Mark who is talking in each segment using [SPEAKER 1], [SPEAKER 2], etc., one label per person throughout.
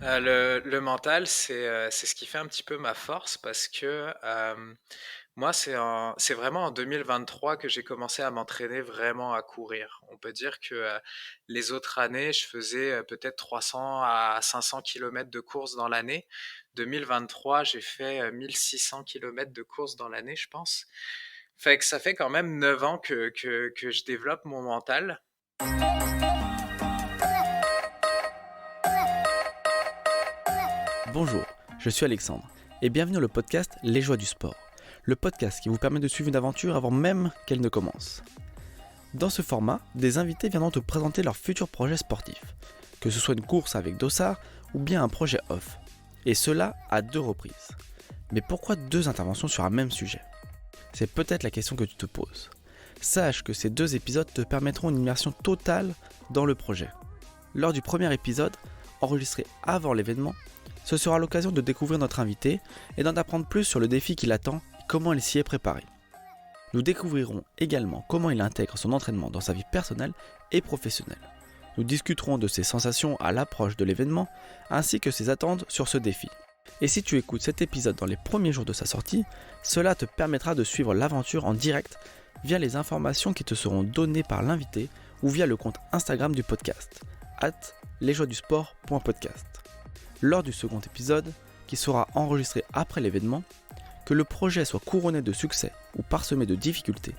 [SPEAKER 1] Le mental, c'est ce qui fait un petit peu ma force parce que, moi, c'est vraiment en 2023 que j'ai commencé à m'entraîner vraiment à courir. On peut dire que, les autres années, je faisais, peut-être 300 à 500 kilomètres de course dans l'année. 2023, j'ai fait, 1 600 kilomètres de course dans l'année, je pense. Fait que ça fait quand même 9 ans que je développe mon mental.
[SPEAKER 2] Bonjour, je suis Alexandre et bienvenue dans le podcast Les Joies du Sport, le podcast qui vous permet de suivre une aventure avant même qu'elle ne commence. Dans ce format, des invités viendront te présenter leurs futurs projets sportifs, que ce soit une course avec dossard ou bien un projet off, et cela à 2 reprises. Mais pourquoi 2 interventions sur un même sujet? C'est peut-être la question que tu te poses. Sache que ces 2 épisodes te permettront une immersion totale dans le projet. Lors du premier épisode, enregistré avant l'événement, ce sera l'occasion de découvrir notre invité et d'en apprendre plus sur le défi qui l'attend et comment il s'y est préparé. Nous découvrirons également comment il intègre son entraînement dans sa vie personnelle et professionnelle. Nous discuterons de ses sensations à l'approche de l'événement ainsi que ses attentes sur ce défi. Et si tu écoutes cet épisode dans les premiers jours de sa sortie, cela te permettra de suivre l'aventure en direct via les informations qui te seront données par l'invité ou via le compte Instagram du podcast, @lesjoiesdusport.podcast. Lors du second épisode, qui sera enregistré après l'événement, que le projet soit couronné de succès ou parsemé de difficultés,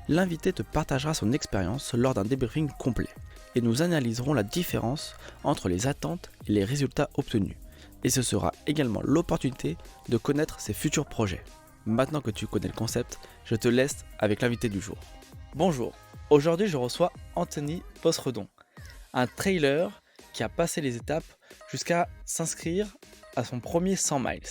[SPEAKER 2] l'invité te partagera son expérience lors d'un débriefing complet et nous analyserons la différence entre les attentes et les résultats obtenus. Et ce sera également l'opportunité de connaître ses futurs projets. Maintenant que tu connais le concept, je te laisse avec l'invité du jour. Bonjour, aujourd'hui je reçois Anthony Posredon, un trailer qui a passé les étapes jusqu'à s'inscrire à son premier 100 miles.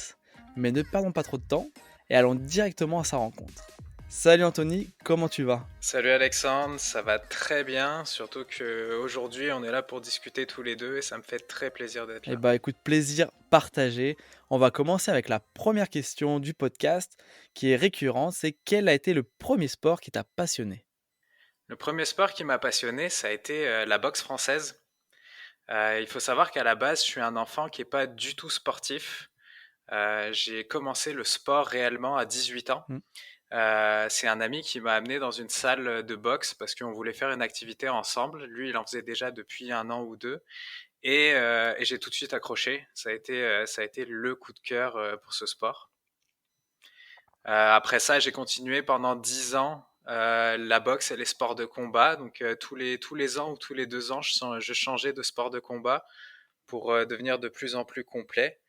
[SPEAKER 2] Mais ne perdons pas trop de temps et allons directement à sa rencontre. Salut Anthony, comment tu vas?
[SPEAKER 1] Salut Alexandre, ça va très bien, surtout qu'aujourd'hui on est là pour discuter tous les deux et ça me fait très plaisir d'être
[SPEAKER 2] Eh
[SPEAKER 1] là.
[SPEAKER 2] bah écoute, plaisir partagé. On va commencer avec la première question du podcast qui est récurrente, c'est quel a été le premier sport qui t'a passionné?
[SPEAKER 1] Le premier sport qui m'a passionné, ça a été la boxe française. Il faut savoir qu'à la base, je suis un enfant qui n'est pas du tout sportif. J'ai commencé le sport réellement à 18 ans.
[SPEAKER 2] Hmm.
[SPEAKER 1] C'est un ami qui m'a amené dans une salle de boxe parce qu'on voulait faire une activité ensemble. Lui, il en faisait déjà depuis 1 an ou 2. Et j'ai tout de suite accroché. Ça a été le coup de cœur pour ce sport. Après ça, j'ai continué pendant 10 ans la boxe et les sports de combat. Donc tous les ans ou tous les 2 ans, je changeais de sport de combat pour devenir de plus en plus complet.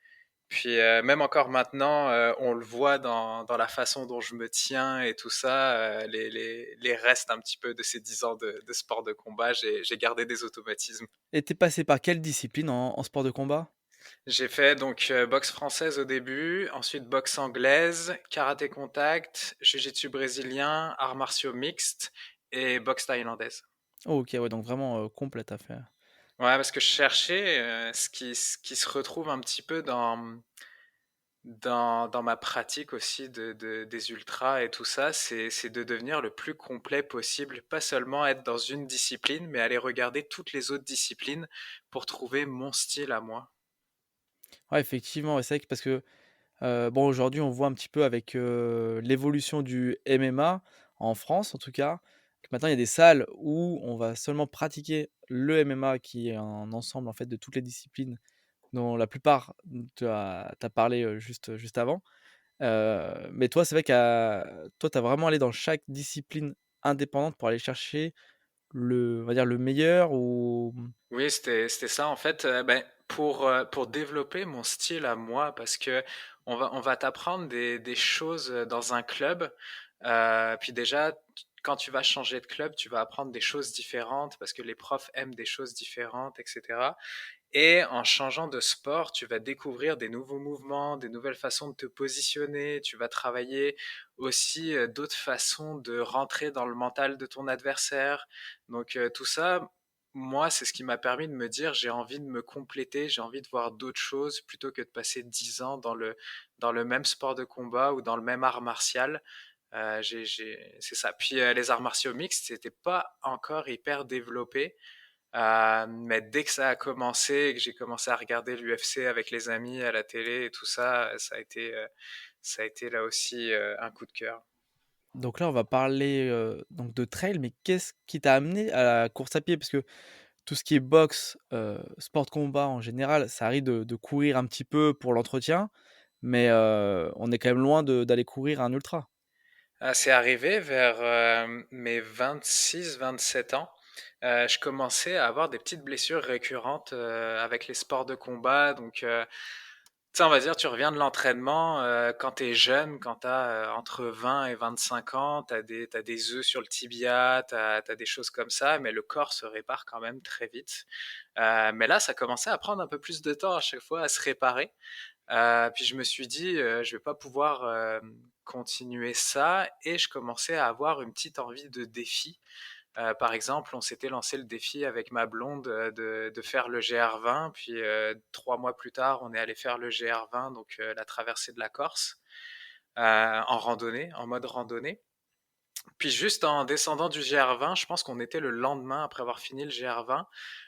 [SPEAKER 1] Puis même encore maintenant, on le voit dans la façon dont je me tiens et tout ça, les restes un petit peu de ces 10 ans de sport de combat, j'ai gardé des automatismes.
[SPEAKER 2] Et t'es passé par quelle discipline en sport de combat?
[SPEAKER 1] J'ai fait donc boxe française au début, ensuite boxe anglaise, karaté contact, jiu-jitsu brésilien, arts martiaux mixtes et boxe thaïlandaise.
[SPEAKER 2] Oh, ok, ouais, donc vraiment complète affaire.
[SPEAKER 1] Ouais, parce que je cherchais ce qui se retrouve un petit peu dans ma pratique aussi des ultras et tout ça, c'est de devenir le plus complet possible, pas seulement être dans une discipline, mais aller regarder toutes les autres disciplines pour trouver mon style à moi.
[SPEAKER 2] Ouais, effectivement, ouais, c'est vrai que parce que bon, aujourd'hui, on voit un petit peu avec, l'évolution du MMA, en France en tout cas, que maintenant il y a des salles où on va seulement pratiquer le MMA qui est un ensemble en fait de toutes les disciplines dont la plupart tu as parlé, juste avant. Mais toi, c'est vrai que toi, tu as vraiment allé dans chaque discipline indépendante pour aller chercher on va dire le meilleur ou
[SPEAKER 1] Oui, c'était ça en fait, ben, pour développer mon style à moi parce que on va t'apprendre des choses, dans un club, puis déjà quand tu vas changer de club, tu vas apprendre des choses différentes parce que les profs aiment des choses différentes et cetera. Et en changeant de sport, tu vas découvrir des nouveaux mouvements, des nouvelles façons de te positionner, tu vas travailler aussi, d'autres façons de rentrer dans le mental de ton adversaire. Donc tout ça, moi, c'est ce qui m'a permis de me dire: «J'ai envie de me compléter, j'ai envie de voir d'autres choses plutôt que de passer 10 ans dans le même sport de combat ou dans le même art martial». C'est ça. Puis les arts martiaux mixtes, c'était pas encore hyper développé. Mais dès que ça a commencé et que j'ai commencé à regarder l'UFC avec les amis à la télé et tout ça, ça a été là aussi un coup de cœur.
[SPEAKER 2] Donc là, on va parler, donc de trail, mais qu'est-ce qui t'a amené à la course à pied? Parce que tout ce qui est boxe, sport de combat en général, ça arrive de courir un petit peu pour l'entretien, mais on est quand même loin d'aller courir un ultra.
[SPEAKER 1] Ah, c'est arrivé vers mes 26, 27 ans. Je commençais à avoir des petites blessures récurrentes avec les sports de combat. Donc, tu sais, on va dire, tu reviens de l'entraînement quand tu es jeune, quand tu as entre 20 et 25 ans, t'as des œufs sur le tibia, t'as des choses comme ça, mais le corps se répare quand même très vite. Mais là, ça commençait à prendre un peu plus de temps à chaque fois à se réparer. Puis je me suis dit, je vais pas pouvoir continuer ça et je commençais à avoir une petite envie de défi. Par exemple, on s'était lancé le défi avec ma blonde de faire le GR20, puis 3 mois plus tard, on est allé faire le GR20, donc la traversée de la Corse, en randonnée, en mode randonnée. Puis juste en descendant du GR20, je pense qu'on était le lendemain après avoir fini le GR20,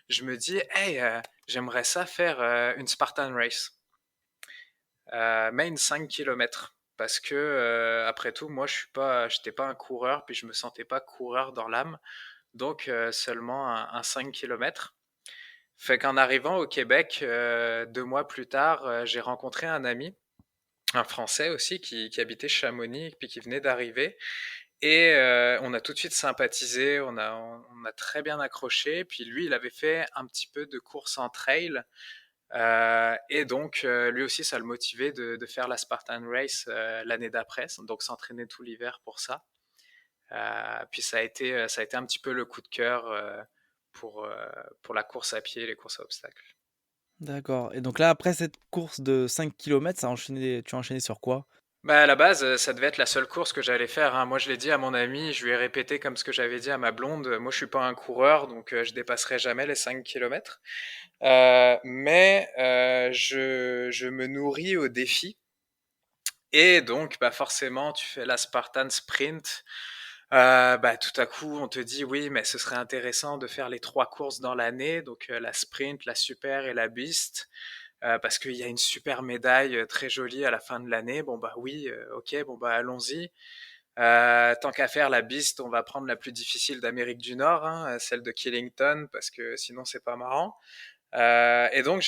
[SPEAKER 1] je me dis, hey, j'aimerais ça faire une Spartan Race. Mais une 5 kilomètres. Parce que, après tout, moi, j'étais pas un coureur, puis je me sentais pas coureur dans l'âme. Donc, seulement un 5 kilomètres. Fait qu'en arrivant au Québec, 2 mois plus tard, j'ai rencontré un ami, un Français aussi, qui habitait Chamonix, puis qui venait d'arriver. Et on a tout de suite sympathisé, on a très bien accroché. Puis lui, il avait fait un petit peu de course en trail. Et donc, lui aussi, ça le motivait de faire la Spartan Race l'année d'après, donc s'entraîner tout l'hiver pour ça. Puis ça a été un petit peu le coup de cœur pour, euh, pour la course à pied et les courses à obstacles.
[SPEAKER 2] D'accord, et donc là, après cette course de 5 kilomètres, tu as enchaîné sur quoi?
[SPEAKER 1] Bah à la base, ça devait être la seule course que j'allais faire, hein. Moi, je l'ai dit à mon ami, je lui ai répété comme ce que j'avais dit à ma blonde. Moi, je suis pas un coureur, donc je dépasserai jamais les 5 kilomètres. Mais je me nourris au défi. Et donc, bah forcément, tu fais la Spartan Sprint. Bah, tout à coup, on te dit oui, mais ce serait intéressant de faire les trois courses dans l'année, donc la Sprint, la Super et la Beast, parce qu'il y a une super médaille très jolie à la fin de l'année. Bon bah oui, ok, bon bah allons-y. Tant qu'à faire la Beast, on va prendre la plus difficile d'Amérique du Nord, hein, celle de Killington, parce que sinon c'est pas marrant. Et donc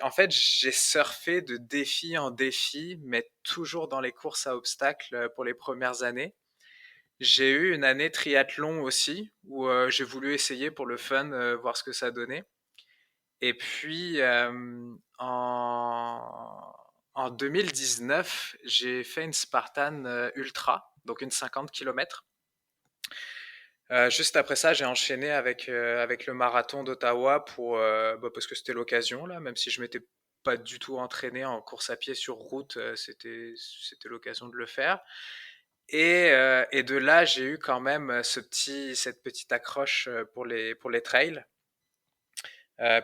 [SPEAKER 1] en fait, j'ai surfé de défi en défi, mais toujours dans les courses à obstacles pour les premières années. J'ai eu une année triathlon aussi, où j'ai voulu essayer pour le fun, voir ce que ça donnait. Et puis en 2019, j'ai fait une Spartan Ultra, donc une 50 km. Juste après ça, j'ai enchaîné avec le marathon d'Ottawa bah, parce que c'était l'occasion là, même si je m'étais pas du tout entraîné en course à pied sur route, c'était l'occasion de le faire. Et de là, j'ai eu quand même cette petite accroche pour les trails.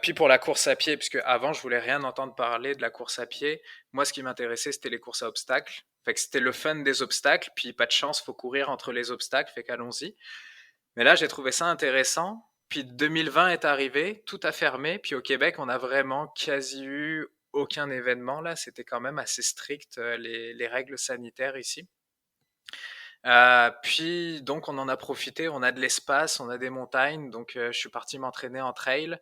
[SPEAKER 1] Puis pour la course à pied, puisque avant je voulais rien entendre parler de la course à pied. Moi, ce qui m'intéressait, c'était les courses à obstacles. Fait que c'était le fun des obstacles. Puis pas de chance, faut courir entre les obstacles. Fait qu'allons-y. Mais là, j'ai trouvé ça intéressant. Puis 2020 est arrivé, tout a fermé. Puis au Québec, on a vraiment quasi eu aucun événement là. C'était quand même assez strict les règles sanitaires ici. Puis donc on en a profité, on a de l'espace, on a des montagnes, donc je suis parti m'entraîner en trail.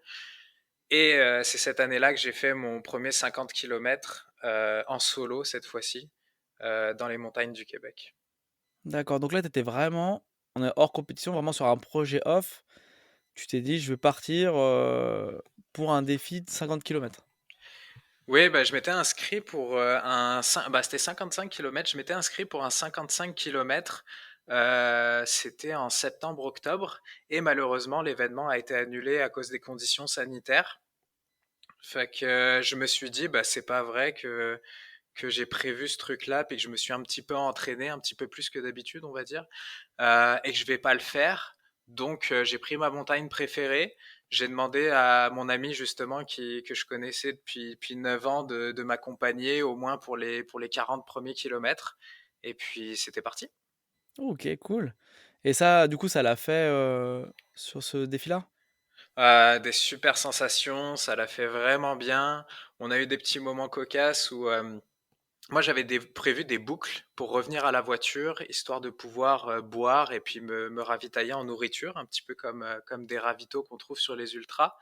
[SPEAKER 1] Et c'est cette année-là que j'ai fait mon premier 50 km en solo cette fois-ci, dans les montagnes du Québec.
[SPEAKER 2] D'accord, donc là, tu étais vraiment on est hors compétition, vraiment sur un projet off. Tu t'es dit: «Je veux partir, pour un défi de 50 kilomètres».
[SPEAKER 1] Oui, bah, je m'étais inscrit pour bah, c'était 55 km, je m'étais inscrit pour un 55 km. C'était en septembre-octobre et malheureusement l'événement a été annulé à cause des conditions sanitaires. Fait que je me suis dit bah c'est pas vrai que j'ai prévu ce truc-là, puis que je me suis un petit peu entraîné, un petit peu plus que d'habitude, on va dire, et que je vais pas le faire. Donc j'ai pris ma montagne préférée. J'ai demandé à mon ami justement que je connaissais depuis 9 ans de m'accompagner au moins pour les 40 premiers kilomètres. Et puis c'était parti.
[SPEAKER 2] OK, cool, et ça, du coup, ça l'a fait, sur ce défi-là?
[SPEAKER 1] Des super sensations, ça l'a fait vraiment bien. On a eu des petits moments cocasses où moi j'avais prévu des boucles pour revenir à la voiture, histoire de pouvoir boire et puis me ravitailler en nourriture, un petit peu comme des ravitaux qu'on trouve sur les ultras.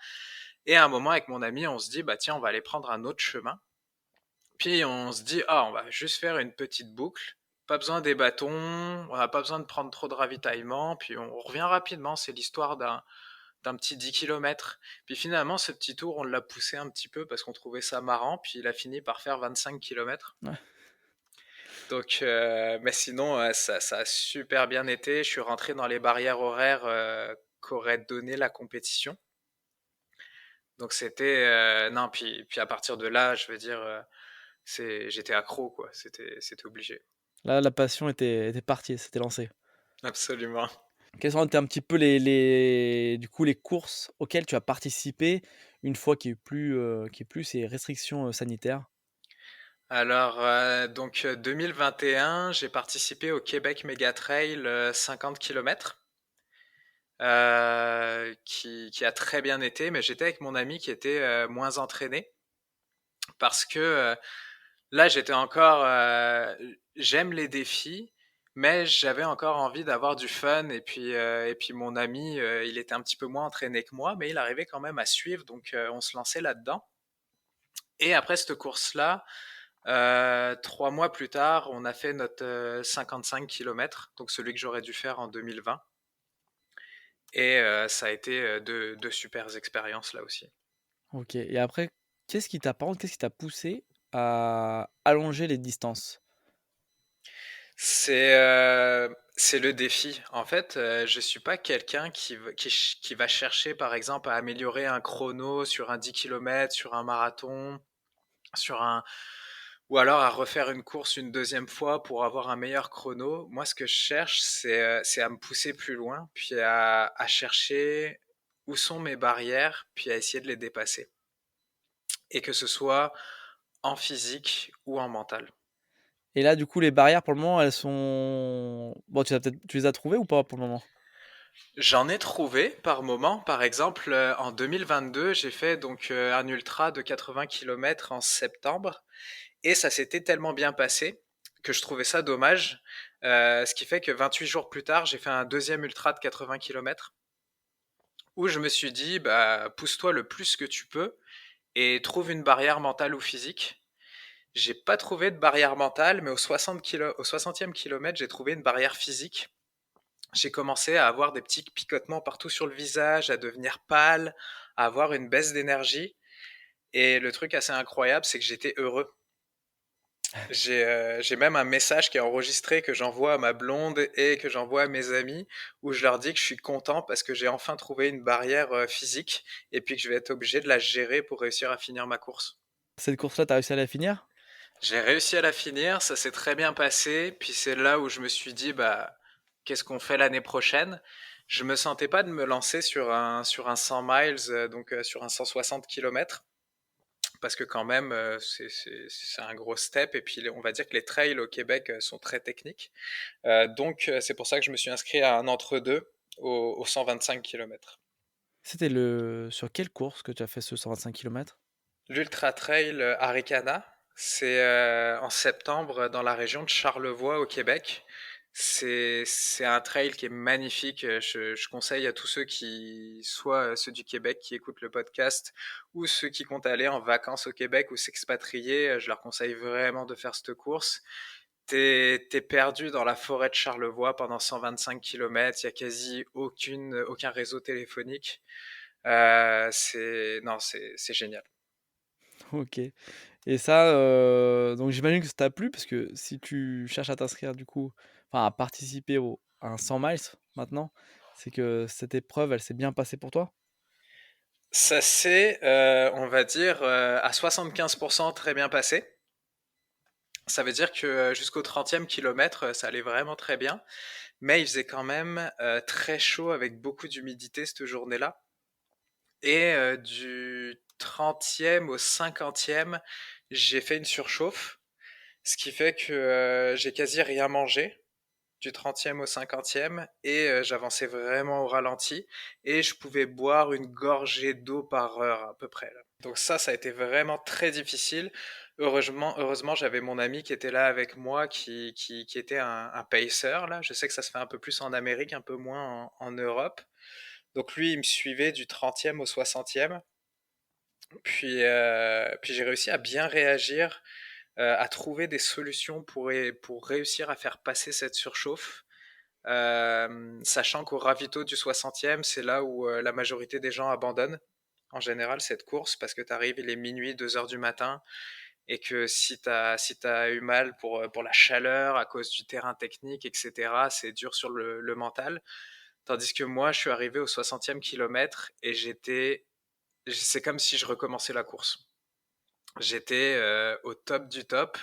[SPEAKER 1] Et à un moment avec mon ami, on se dit, bah tiens, on va aller prendre un autre chemin. Puis on se dit, ah, on va juste faire une petite boucle. Pas besoin des bâtons, on n'a pas besoin de prendre trop de ravitaillement, puis on revient rapidement. C'est l'histoire d'un petit 10 kilomètres. Puis finalement, ce petit tour, on l'a poussé un petit peu parce qu'on trouvait ça marrant, puis il a fini par faire 25 kilomètres.
[SPEAKER 2] Ouais.
[SPEAKER 1] Donc, mais sinon, ça a super bien été. Je suis rentré dans les barrières horaires qu'aurait donné la compétition. Donc c'était non, puis à partir de là, je veux dire, j'étais accro quoi. C'était obligé.
[SPEAKER 2] Là, la passion était partie, c'était lancé.
[SPEAKER 1] Absolument.
[SPEAKER 2] Quelles ont été un petit peu du coup, les courses auxquelles tu as participé une fois qu'il y a eu plus ces restrictions, sanitaires?
[SPEAKER 1] Alors, donc 2021, j'ai participé au Québec Méga Trail 50 km, qui a très bien été, mais j'étais avec mon ami qui était moins entraîné parce que là, j'étais encore. J'aime les défis, mais j'avais encore envie d'avoir du fun. Et puis mon ami, il était un petit peu moins entraîné que moi, mais il arrivait quand même à suivre, donc on se lançait là-dedans. Et après cette course-là, 3 mois plus tard, on a fait notre 55 km, donc celui que j'aurais dû faire en 2020. Et ça a été de super expériences là aussi.
[SPEAKER 2] OK, et après, qu'est-ce qui t'a poussé à allonger les distances?
[SPEAKER 1] C'est le défi. En fait, je suis pas quelqu'un qui va chercher, par exemple, à améliorer un chrono sur un 10 kilomètres, sur un marathon, sur un ou alors à refaire une course une deuxième fois pour avoir un meilleur chrono. Moi, ce que je cherche, c'est à me pousser plus loin, puis à chercher où sont mes barrières, puis à essayer de les dépasser. Et que ce soit en physique ou en mental.
[SPEAKER 2] Et là, du coup, les barrières pour le moment, elles sont bon, tu les as trouvées ou pas pour le moment?
[SPEAKER 1] J'en ai trouvé par moment. Par exemple, en 2022, j'ai fait donc un ultra de 80 km en septembre et ça s'était tellement bien passé que je trouvais ça dommage. Ce qui fait que 28 jours plus tard, j'ai fait un deuxième ultra de 80 km où je me suis dit, bah, pousse-toi le plus que tu peux et trouve une barrière mentale ou physique. J'ai pas trouvé de barrière mentale, mais au 60e kilomètre, j'ai trouvé une barrière physique. J'ai commencé à avoir des petits picotements partout sur le visage, à devenir pâle, à avoir une baisse d'énergie. Et le truc assez incroyable, c'est que j'étais heureux. J'ai même un message qui est enregistré que j'envoie à ma blonde et que j'envoie à mes amis où je leur dis que je suis content parce que j'ai enfin trouvé une barrière physique et puis que je vais être obligé de la gérer pour réussir à finir ma course.
[SPEAKER 2] Cette course-là, tu as réussi à la finir?
[SPEAKER 1] J'ai réussi à la finir, ça s'est très bien passé. Puis c'est là où je me suis dit, bah, qu'est-ce qu'on fait l'année prochaine? Je me sentais pas de me lancer sur un 100 miles, donc sur un 160 km, parce que quand même, c'est un gros step. Et puis on va dire que les trails au Québec sont très techniques. Donc c'est pour ça que je me suis inscrit à un entre-deux au 125 km.
[SPEAKER 2] C'était sur quelle course que tu as fait ce 125 kilomètres?
[SPEAKER 1] L'Ultra Trail Arikana, c'est en septembre dans la région de Charlevoix au Québec. C'est un trail qui est magnifique. Je conseille à tous ceux soit ceux du Québec qui écoutent le podcast, ou ceux qui comptent aller en vacances au Québec ou s'expatrier, je leur conseille vraiment de faire cette course. T'es perdu dans la forêt de Charlevoix pendant 125 km, il y a quasi aucun réseau téléphonique. Non, c'est génial.
[SPEAKER 2] OK, et ça, donc j'imagine que ça t'a plu parce que si tu cherches à t'inscrire du coup, enfin à participer à un 100 miles maintenant, c'est que cette épreuve, elle s'est bien passée pour toi?
[SPEAKER 1] Ça s'est, on va dire, à 75% très bien passé. Ça veut dire que jusqu'au 30e kilomètre, ça allait vraiment très bien. Mais il faisait quand même très chaud avec beaucoup d'humidité cette journée-là. Et du 30e au 50e, j'ai fait une surchauffe, ce qui fait que j'ai quasi rien mangé. du 30e au 50e, et j'avançais vraiment au ralenti, et je pouvais boire une gorgée d'eau par heure à peu près, là. Donc ça a été vraiment très difficile. Heureusement, j'avais mon ami qui était là avec moi, qui était un pacer, là. Je sais que ça se fait un peu plus en Amérique, un peu moins en Europe. Donc lui, il me suivait du 30e au 60e. Puis j'ai réussi à bien réagir, à trouver des solutions pour réussir à faire passer cette surchauffe. Sachant qu'au ravito du 60e, c'est là où la majorité des gens abandonnent en général cette course, parce que tu arrives, il est minuit, 2 heures du matin, et que si t'as eu mal pour la chaleur, à cause du terrain technique, etc., c'est dur sur le mental. Tandis que moi, je suis arrivé au 60e kilomètre et c'est comme si je recommençais la course. J'étais au top du top,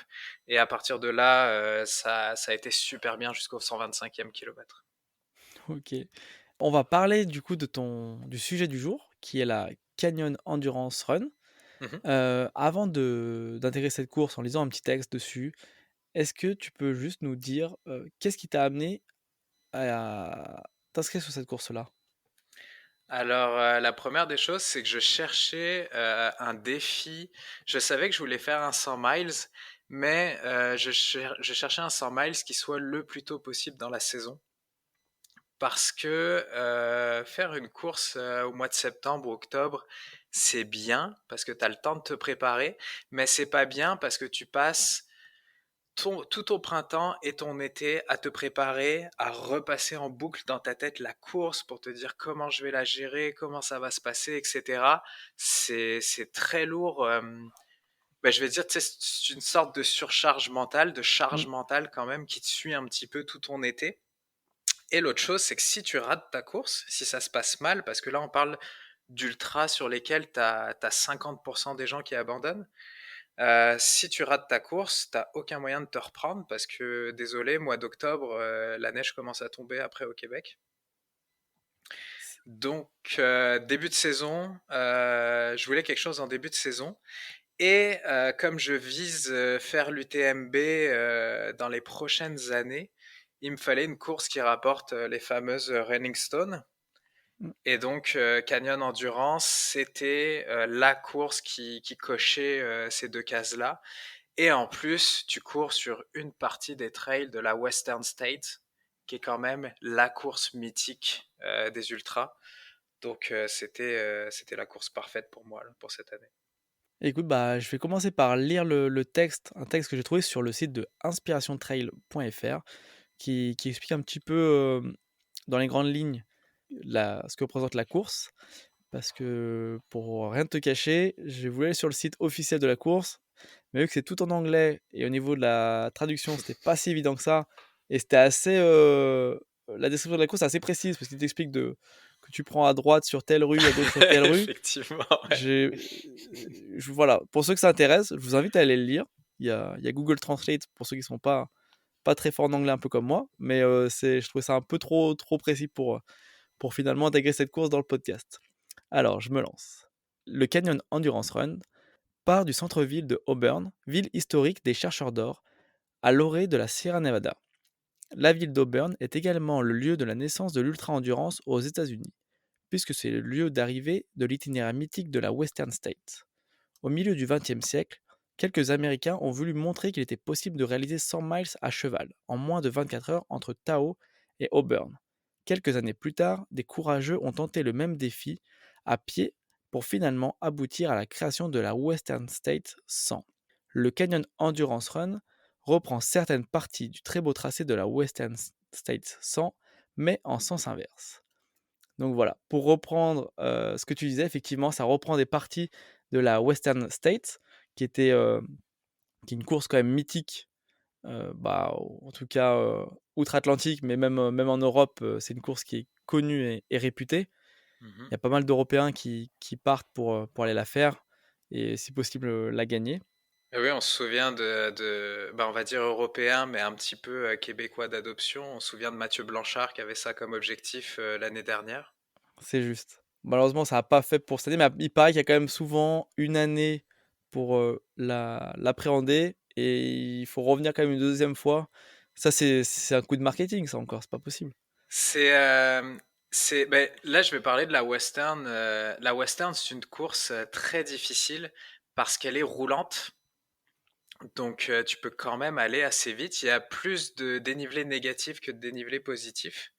[SPEAKER 1] et à partir de là, ça a été super bien jusqu'au 125e kilomètre.
[SPEAKER 2] Ok. On va parler du coup du sujet du jour, qui est la Canyon Endurance Run.
[SPEAKER 1] Mhm.
[SPEAKER 2] Avant d'intégrer cette course en lisant un petit texte dessus, est-ce que tu peux juste nous dire qu'est-ce qui t'a amené à t'inscrire sur cette course-là?
[SPEAKER 1] Alors, la première des choses, c'est que je cherchais un défi. Je savais que je voulais faire un 100 miles, mais je cherchais un 100 miles qui soit le plus tôt possible dans la saison. Parce que faire une course au mois de septembre ou octobre, c'est bien, parce que tu as le temps de te préparer, mais c'est pas bien parce que tu passes tout ton printemps et ton été à te préparer, à repasser en boucle dans ta tête la course pour te dire comment je vais la gérer, comment ça va se passer, etc. C'est très lourd. Ben, je vais dire, tu sais, c'est une sorte de surcharge mentale, de charge
[SPEAKER 2] Mm.
[SPEAKER 1] mentale quand même, qui te suit un petit peu tout ton été. Et l'autre chose, c'est que si tu rates ta course, si ça se passe mal, parce que là on parle d'ultra sur lesquels tu as 50% des gens qui abandonnent, si tu rates ta course, t'as aucun moyen de te reprendre, parce que, désolé, mois d'octobre, la neige commence à tomber après au Québec. Donc, début de saison, je voulais quelque chose en début de saison. Et comme je vise faire l'UTMB dans les prochaines années, il me fallait une course qui rapporte les fameuses Running Stone.
[SPEAKER 2] Mm.
[SPEAKER 1] Et donc, Canyon Endurance, c'était la course qui cochait ces deux cases-là. Et en plus, tu cours sur une partie des trails de la Western State, qui est quand même la course mythique des ultras. Donc c'était la course parfaite pour moi là, pour cette année.
[SPEAKER 2] Écoute, bah, je vais commencer par lire le texte, un texte que j'ai trouvé sur le site de inspirationtrail.fr qui explique un petit peu dans les grandes lignes ce que représente la course. Parce que pour rien te cacher, j'ai voulu aller sur le site officiel de la course, mais vu que c'est tout en anglais et au niveau de la traduction, c'était pas si évident que ça. Et c'était assez. La description de la course est assez précise parce qu'il t'explique que tu prends à droite sur telle rue, à gauche sur telle rue.
[SPEAKER 1] Effectivement, ouais.
[SPEAKER 2] J'ai, voilà, pour ceux que ça intéresse, je vous invite à aller le lire. Il y a Google Translate pour ceux qui sont pas très forts en anglais, un peu comme moi, mais je trouvais ça un peu trop précis pour finalement intégrer cette course dans le podcast. Alors, je me lance. Le Canyon Endurance Run part du centre-ville de Auburn, ville historique des chercheurs d'or, à l'orée de la Sierra Nevada. La ville d'Auburn est également le lieu de la naissance de l'ultra-endurance aux États-Unis, puisque c'est le lieu d'arrivée de l'itinéraire mythique de la Western State. Au milieu du XXe siècle, quelques Américains ont voulu montrer qu'il était possible de réaliser 100 miles à cheval en moins de 24 heures entre Tahoe et Auburn. Quelques années plus tard, des courageux ont tenté le même défi à pied pour finalement aboutir à la création de la Western State 100. Le Canyon Endurance Run reprend certaines parties du très beau tracé de la Western State 100, mais en sens inverse. Donc voilà, pour reprendre ce que tu disais, effectivement, ça reprend des parties de la Western States, qui est une course quand même mythique, bah, en tout cas outre-Atlantique, mais même en Europe, c'est une course qui est connue et réputée.
[SPEAKER 1] Mhm.
[SPEAKER 2] Il y a pas mal d'Européens qui partent pour aller la faire et si possible la gagner.
[SPEAKER 1] Et oui, on se souvient bah, on va dire européen, mais un petit peu québécois d'adoption. On se souvient de Mathieu Blanchard qui avait ça comme objectif l'année dernière.
[SPEAKER 2] C'est juste. Malheureusement, ça n'a pas fait pour cette année, mais il paraît qu'il y a quand même souvent une année pour l'appréhender et il faut revenir quand même une deuxième fois. Ça, c'est un coup de marketing, ça encore, c'est pas possible.
[SPEAKER 1] C'est, ben, là, je vais parler de la Western. La Western, c'est une course très difficile parce qu'elle est roulante. Donc, tu peux quand même aller assez vite. Il y a plus de dénivelé négatif que de dénivelé positif.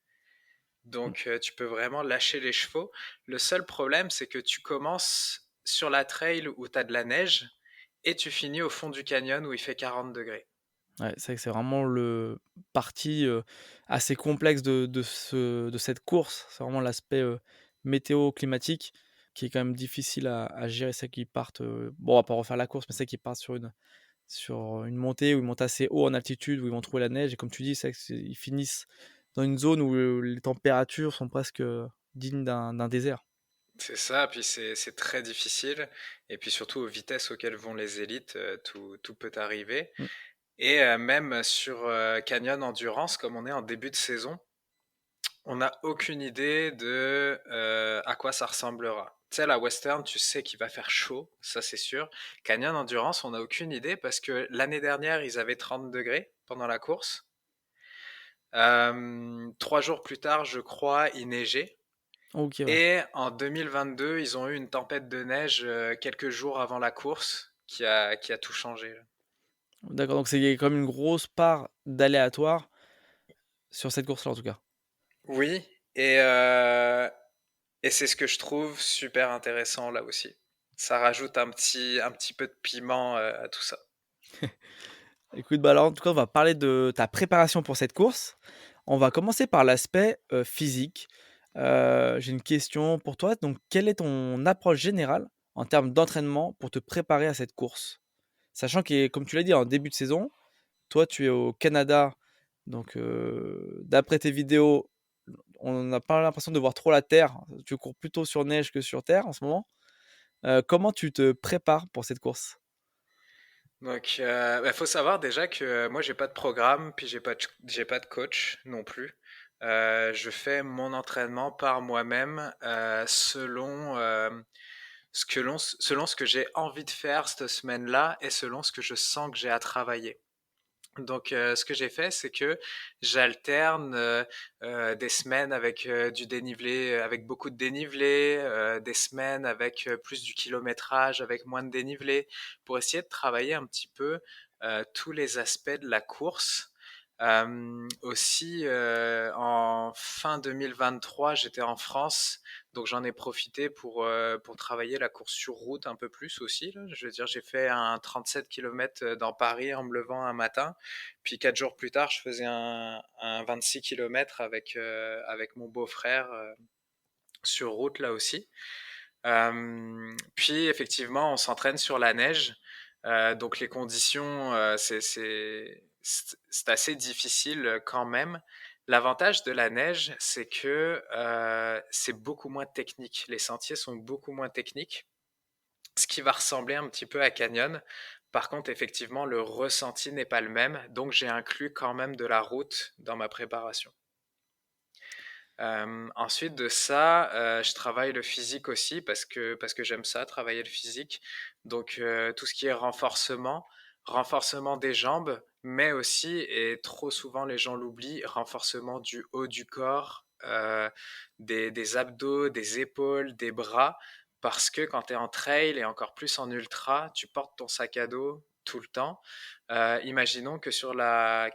[SPEAKER 2] Mmh.
[SPEAKER 1] Donc, tu peux vraiment lâcher les chevaux. Le seul problème, c'est que tu commences sur la trail où tu as de la neige et tu finis au fond du canyon où il fait 40 degrés.
[SPEAKER 2] Ouais, c'est vrai que c'est vraiment le partie, assez complexe de cette course. C'est vraiment l'aspect, météo climatique qui est quand même difficile à gérer. C'est qu'ils partent, bon, on va pas refaire la course, mais c'est qu'ils partent sur une montée où ils montent assez haut en altitude, où ils vont trouver la neige et comme tu dis, c'est vrai ils finissent dans une zone où, les températures sont presque, dignes d'un désert.
[SPEAKER 1] C'est ça, puis c'est très difficile. Et puis surtout aux vitesses auxquelles vont les élites, tout peut arriver.
[SPEAKER 2] Mmh.
[SPEAKER 1] Et même sur Canyon Endurance, comme on est en début de saison, on n'a aucune idée de à quoi ça ressemblera. Tu sais, la Western, tu sais qu'il va faire chaud, ça c'est sûr. Canyon Endurance, on n'a aucune idée parce que l'année dernière, ils avaient 30 degrés pendant la course. 3 jours plus tard, je crois, il neigeait.
[SPEAKER 2] OK, ouais.
[SPEAKER 1] Et en 2022, ils ont eu une tempête de neige quelques jours avant la course qui a tout changé, là.
[SPEAKER 2] D'accord, donc il y a quand même une grosse part d'aléatoire sur cette course-là, en tout cas.
[SPEAKER 1] Oui, et c'est ce que je trouve super intéressant là aussi. Ça rajoute un petit peu de piment à tout ça.
[SPEAKER 2] Écoute, bah, alors, en tout cas, on va parler de ta préparation pour cette course. On va commencer par l'aspect, physique. J'ai une question pour toi. Donc, quelle est ton approche générale en termes d'entraînement pour te préparer à cette course? Sachant que, comme tu l'as dit, en début de saison, toi, tu es au Canada, donc d'après tes vidéos, on n'a pas l'impression de voir trop la terre. Tu cours plutôt sur neige que sur terre en ce moment. Comment tu te prépares pour cette course?
[SPEAKER 1] Donc, bah, faut savoir déjà que moi, j'ai pas de programme, puis j'ai pas de coach non plus. Je fais mon entraînement par moi-même selon ce que j'ai envie de faire cette semaine-là et selon ce que je sens que j'ai à travailler. Donc, ce que j'ai fait, c'est que j'alterne des semaines avec du dénivelé, avec beaucoup de dénivelé, des semaines avec plus du kilométrage, avec moins de dénivelé, pour essayer de travailler un petit peu tous les aspects de la course. Aussi, en fin 2023, j'étais en France, donc j'en ai profité pour travailler la course sur route un peu plus aussi, là. Je veux dire, j'ai fait un 37 km dans Paris en me levant un matin. Puis 4 jours plus tard, je faisais un 26 km avec mon beau-frère sur route là aussi. Puis effectivement, on s'entraîne sur la neige. Donc les conditions, c'est assez difficile quand même. L'avantage de la neige, c'est que c'est beaucoup moins technique. Les sentiers sont beaucoup moins techniques, ce qui va ressembler un petit peu à Canyon. Par contre, effectivement, le ressenti n'est pas le même, donc j'ai inclus quand même de la route dans ma préparation. Ensuite de ça, je travaille le physique aussi parce que j'aime ça, travailler le physique. Donc, tout ce qui est renforcement des jambes, mais aussi, et trop souvent les gens l'oublient, renforcement du haut du corps, des abdos, des épaules, des bras, parce que quand tu es en trail et encore plus en ultra, tu portes ton sac à dos tout le temps. Imaginons que sur la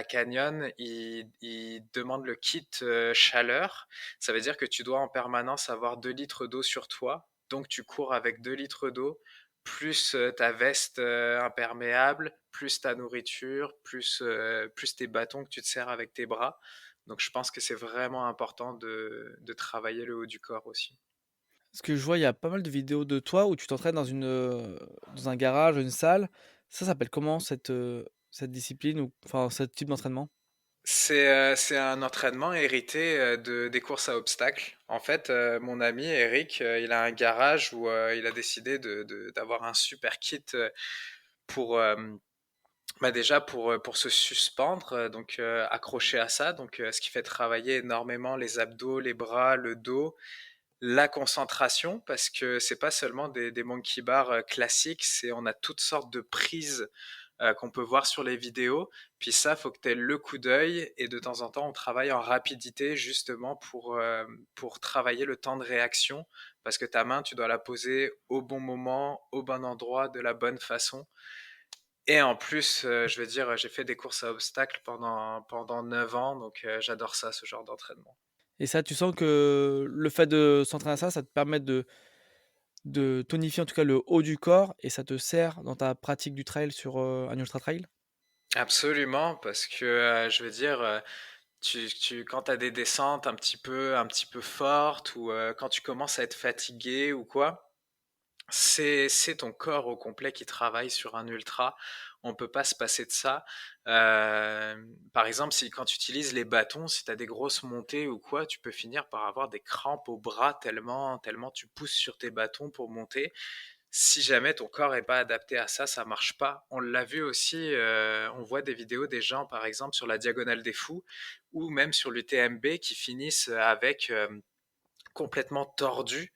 [SPEAKER 1] canyon, ils demandent le kit chaleur. Ça veut dire que tu dois en permanence avoir 2 litres d'eau sur toi. Donc tu cours avec 2 litres d'eau, plus ta veste imperméable, plus ta nourriture, plus tes bâtons que tu te sers avec tes bras. Donc je pense que c'est vraiment important de travailler le haut du corps aussi.
[SPEAKER 2] Parce que je vois, il y a pas mal de vidéos de toi où tu t'entraînes dans un garage, une salle. Ça s'appelle comment cette discipline ou enfin, ce type d'entraînement?
[SPEAKER 1] C'est un entraînement hérité des courses à obstacles. En fait, mon ami Eric, il a un garage où il a décidé d'avoir un super kit pour, bah déjà pour se suspendre, donc accroché à ça, donc ce qui fait travailler énormément les abdos, les bras, le dos, la concentration, parce que c'est pas seulement des monkey bars classiques, on a toutes sortes de prises qu'on peut voir sur les vidéos. Puis ça, faut que tu aies le coup d'œil et de temps en temps, on travaille en rapidité justement pour travailler le temps de réaction parce que ta main, tu dois la poser au bon moment, au bon endroit, de la bonne façon. Et en plus, je veux dire, j'ai fait des courses à obstacles pendant 9 ans, donc j'adore ça, ce genre d'entraînement.
[SPEAKER 2] Et ça, tu sens que le fait de s'entraîner à ça, ça te permet de tonifier en tout cas le haut du corps et ça te sert dans ta pratique du trail sur, un ultra trail?
[SPEAKER 1] Absolument, parce que je veux dire, quand tu as des descentes un petit peu fortes ou quand tu commences à être fatigué ou quoi, c'est ton corps au complet qui travaille sur un ultra. On peut pas se passer de ça. Par exemple, si quand tu utilises les bâtons, si tu as des grosses montées ou quoi, tu peux finir par avoir des crampes au bras tellement tu pousses sur tes bâtons pour monter. Si jamais ton corps est pas adapté à ça, ça marche pas. On l'a vu aussi, on voit des vidéos des gens, par exemple, sur la Diagonale des Fous ou même sur l'UTMB qui finissent avec complètement tordus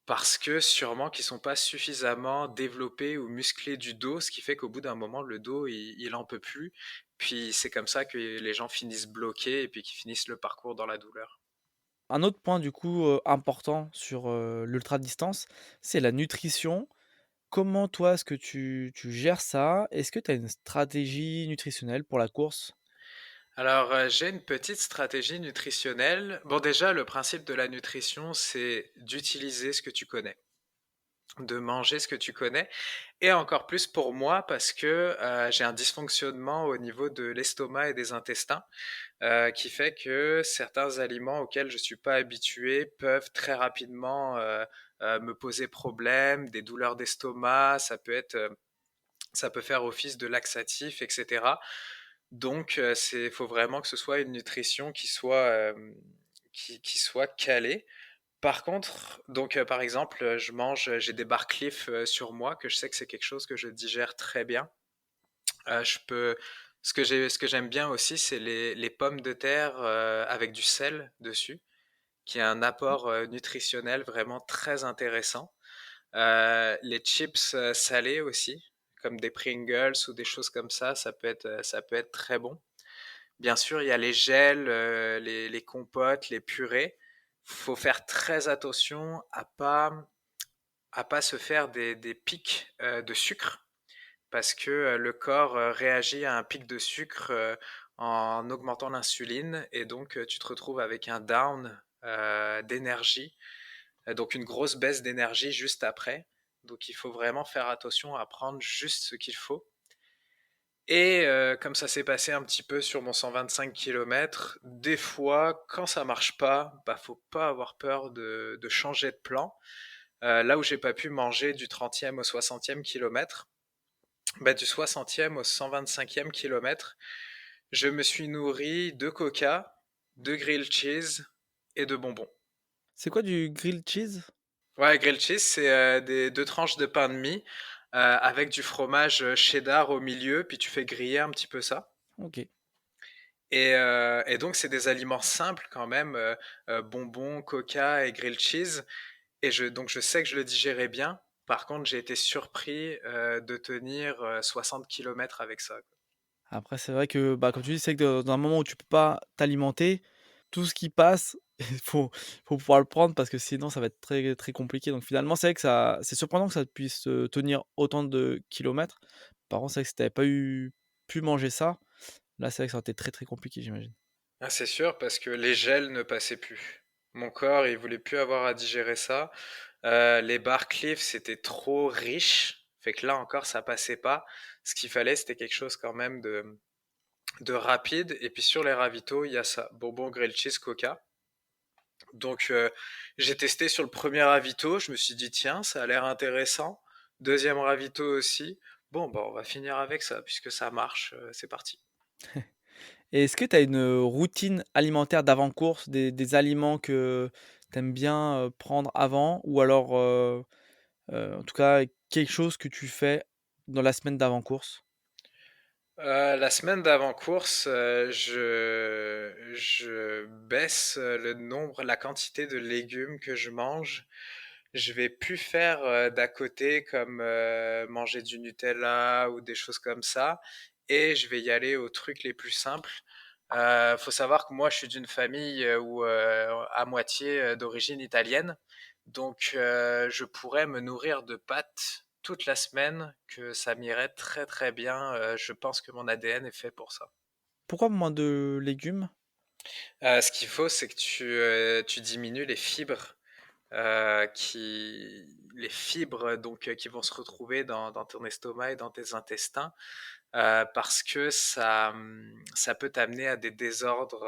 [SPEAKER 1] parce que sûrement qu'ils sont pas suffisamment développés ou musclés du dos, ce qui fait qu'au bout d'un moment, le dos, il en peut plus. Puis c'est comme ça que les gens finissent bloqués et puis qu'ils finissent le parcours dans la douleur.
[SPEAKER 2] Un autre point du coup, important sur, l'ultra distance, c'est la nutrition. Comment toi, est-ce que tu gères ça? Est-ce que tu as une stratégie nutritionnelle pour la course?
[SPEAKER 1] Alors, j'ai une petite stratégie nutritionnelle. Bon, déjà, le principe de la nutrition, c'est d'utiliser ce que tu connais, de manger ce que tu connais, et encore plus pour moi parce que j'ai un dysfonctionnement au niveau de l'estomac et des intestins, qui fait que certains aliments auxquels je suis pas habitué peuvent très rapidement me poser problème, des douleurs d'estomac, ça peut faire office de laxatif, etc. Donc, faut vraiment que ce soit une nutrition qui soit calée. Par contre, donc, par exemple, j'ai des Barcliff sur moi, que je sais que c'est quelque chose que je digère très bien. Je peux, ce que j'aime bien aussi, c'est les pommes de terre avec du sel dessus, qui est un apport nutritionnel vraiment très intéressant. Les chips salés aussi, comme des Pringles ou des choses comme ça peut être très bon. Bien sûr, il y a les gels, les compotes, les purées. Faut faire très attention à pas se faire des pics de sucre parce que le corps réagit à un pic de sucre en augmentant l'insuline et donc tu te retrouves avec un down d'énergie, donc une grosse baisse d'énergie juste après. Donc il faut vraiment faire attention à prendre juste ce qu'il faut. Et comme ça s'est passé un petit peu sur mon 125 km, des fois, quand ça marche pas, bah faut pas avoir peur de changer de plan. Là où j'ai pas pu manger du 30e au 60e kilomètre, bah du 60e au 125e kilomètre, je me suis nourri de coca, de grilled cheese et de bonbons.
[SPEAKER 2] C'est quoi du grilled cheese?
[SPEAKER 1] Ouais, grilled cheese, c'est des deux tranches de pain de mie avec du fromage cheddar au milieu, puis tu fais griller un petit peu ça.
[SPEAKER 2] OK.
[SPEAKER 1] Et donc, c'est des aliments simples quand même, bonbons, coca et grilled cheese. Donc, je sais que je le digérais bien. Par contre, j'ai été surpris de tenir 60 kilomètres avec ça.
[SPEAKER 2] Après c'est vrai que, bah, comme tu dis, c'est que dans un moment où tu peux pas t'alimenter, tout ce qui passe, il faut pouvoir le prendre parce que sinon ça va être très, très compliqué. Donc finalement, c'est vrai que ça c'est surprenant que ça puisse, tenir autant de kilomètres. Par contre, c'est vrai que si tu avais pas pu manger ça, là, c'est vrai que ça aurait été très, très compliqué, j'imagine.
[SPEAKER 1] Ah, c'est sûr, parce que les gels ne passaient plus. Mon corps, il voulait plus avoir à digérer ça. Les Barcliff, c'était trop riche. Fait que là encore, ça passait pas. Ce qu'il fallait, c'était quelque chose quand même de rapide. Et puis sur les ravitaux, il y a ça. Bonbon, grilled cheese, coca. Donc j'ai testé sur le premier ravito, je me suis dit tiens, ça a l'air intéressant. Deuxième ravito aussi. Bon, bah on va finir avec ça puisque ça marche, c'est parti.
[SPEAKER 2] Et est-ce que tu as une, routine alimentaire d'avant-course, des aliments que tu aimes bien, prendre avant? Ou alors, en tout cas, quelque chose que tu fais dans la semaine d'avant-course?
[SPEAKER 1] La semaine d'avant-course, je baisse la quantité de légumes que je mange. je vais plus faire d'à côté comme manger du Nutella ou des choses comme ça, et je vais y aller aux trucs les plus simples. Faut savoir que moi, je suis d'une famille où à moitié d'origine italienne, donc je pourrais me nourrir de pâtes toute la semaine, que ça m'irait très très bien. Je pense que mon ADN est fait pour ça.
[SPEAKER 2] Pourquoi moins de légumes?
[SPEAKER 1] Ce qu'il faut, c'est que tu diminues les fibres les fibres donc qui vont se retrouver dans ton estomac et dans tes intestins, parce que ça peut t'amener à des désordres